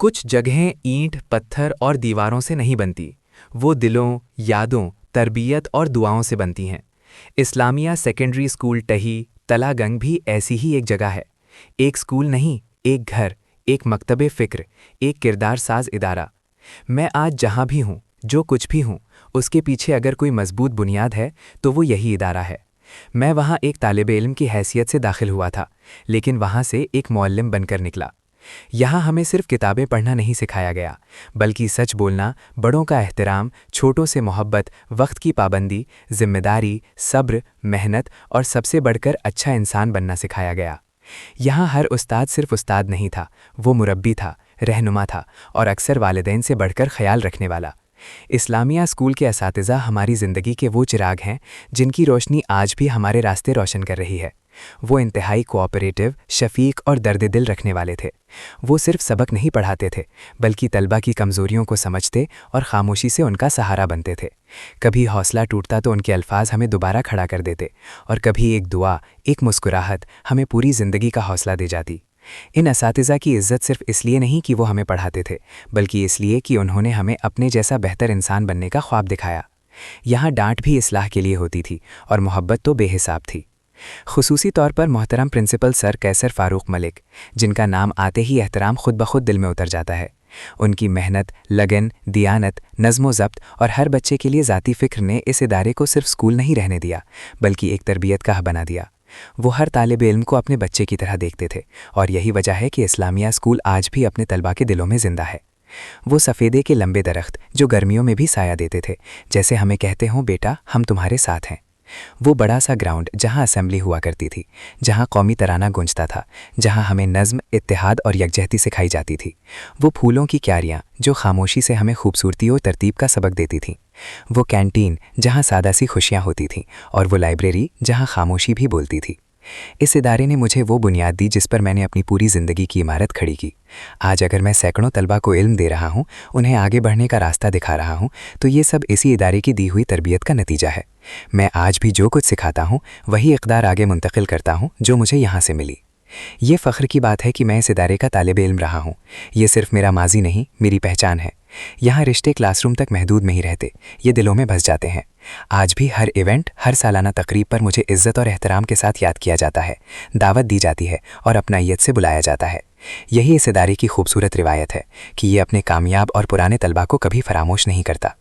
कुछ जगहें ईंट, पत्थर और दीवारों से नहीं बनती, वो दिलों, यादों, तरबियत और दुआओं से बनती हैं। इस्लामिया सेकेंडरी स्कूल टही, तलागंग भी ऐसी ही एक जगह है। एक स्कूल नहीं, एक घर, एक मकतबे फ़िक्र, एक किरदार साज इदारा। मैं आज जहाँ भी हूँ, जो कुछ भी हूँ, उसके पीछे अगर कोई मजबूत बुनियाद है तो वो यही इदारा है। मैं वहाँ एक तालिबे इल्म की हैसियत से दाखिल हुआ था, लेकिन वहाँ से एक मुअल्लिम बनकर निकला। यहाँ हमें सिर्फ किताबें पढ़ना नहीं सिखाया गया, बल्कि सच बोलना, बड़ों का एहतराम, छोटों से मोहब्बत, वक्त की पाबंदी, जिम्मेदारी, सब्र, मेहनत और सबसे बढ़कर अच्छा इंसान बनना सिखाया गया। यहाँ हर उस्ताद सिर्फ उस्ताद नहीं था, वो मुरब्बी था, रहनुमा था और अक्सर वालिदैन से बढ़कर ख्याल रखने वाला। इस्लामिया स्कूल के असातिज़ा हमारी ज़िंदगी के वो चिराग हैं जिनकी रोशनी आज भी हमारे रास्ते रोशन कर रही है। वो इंतहाई कोऑपरेटिव, शफ़ीक और दर्द दिल रखने वाले थे। वो सिर्फ सबक नहीं पढ़ाते थे, बल्कि तलबा की कमज़ोरियों को समझते और खामोशी से उनका सहारा बनते थे। कभी हौसला टूटता तो उनके अल्फाज हमें दोबारा खड़ा कर देते, और कभी एक दुआ, एक मुस्कुराहट हमें पूरी ज़िंदगी का हौसला दे जाती। इन असातिज़ा की इज़्ज़त सिर्फ इसलिए नहीं कि वो हमें पढ़ाते थे, बल्कि इसलिए कि उन्होंने हमें अपने जैसा बेहतर इंसान बनने का ख्वाब दिखाया। यहाँ डांट भी इस्लाह के लिए होती थी और मोहब्बत तो बेहिसाब थी। खुसूसी तौर पर मोहतरम प्रिंसिपल सर कैसर फ़ारूक मलिक, जिनका नाम आते ही एहतराम खुद ब खुद दिल में उतर जाता है। उनकी मेहनत, लगन, दियानत, नज़्म ज़ब्त और हर बच्चे के लिए ज़ाती फ़िक्र ने इस इदारे को सिर्फ स्कूल नहीं रहने दिया, बल्कि एक तरबियत गाह बना दिया। वो हर तालिब इल्म को अपने बच्चे की तरह देखते थे, और यही वजह है कि इस्लामिया स्कूल आज भी अपने तलबा के दिलों में ज़िंदा है। वो सफ़ेदे के लंबे दरख्त जो गर्मियों में भी साया देते थे, जैसे हमें कहते हों, बेटा हम तुम्हारे साथ हैं। वो बड़ा सा ग्राउंड जहाँ असेंबली हुआ करती थी, जहाँ कौमी तराना गूंजता था, जहाँ हमें नज़्म, इत्तेहाद और यकजहती सिखाई जाती थी। वो फूलों की क्यारियाँ जो खामोशी से हमें खूबसूरती और तरतीब का सबक देती थीं। वो कैंटीन जहाँ सादा सी खुशियाँ होती थीं, और वो लाइब्रेरी जहाँ खामोशी भी बोलती थी। इस इदारे ने मुझे वो बुनियाद दी जिस पर मैंने अपनी पूरी ज़िंदगी की इमारत खड़ी की। आज अगर मैं सैकड़ों तलबा को इल्म दे रहा हूँ, उन्हें आगे बढ़ने का रास्ता दिखा रहा हूँ, तो ये सब इसी इदारे की दी हुई तरबियत का नतीजा है। मैं आज भी जो कुछ सिखाता हूँ, वही इक़दार आगे मुंतकिल करता हूँ जो मुझे यहाँ से मिली। ये फ़ख्र की बात है कि मैं इस इदारे का तालिबे इल्म रहा हूँ। ये सिर्फ मेरा माजी नहीं, मेरी पहचान है। यहाँ रिश्ते क्लासरूम तक महदूद नहीं रहते, ये दिलों में बस जाते हैं। आज भी हर इवेंट, हर सालाना तकरीब पर मुझे इज़्ज़त और एहतराम के साथ याद किया जाता है, दावत दी जाती है और अपनाइयत से बुलाया जाता है। यही इस इदारे की खूबसूरत रिवायत है कि ये अपने कामयाब और पुराने तलबा को कभी फरामोश नहीं करता।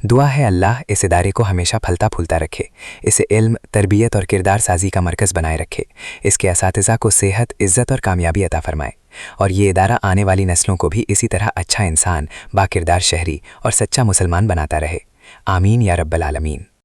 दुआ है अल्लाह इस इदारे को हमेशा फलता फूलता रखे, इसे इल्म, तरबियत और किरदार साजी का मरकज़ बनाए रखे, इसके असातिज़ा को सेहत, इज़्ज़त और कामयाबी अता फ़रमाए, और ये इदारा आने वाली नस्लों को भी इसी तरह अच्छा इंसान, बाकिरदार शहरी और सच्चा मुसलमान बनाता रहे। आमीन या रब्बल आलमीन।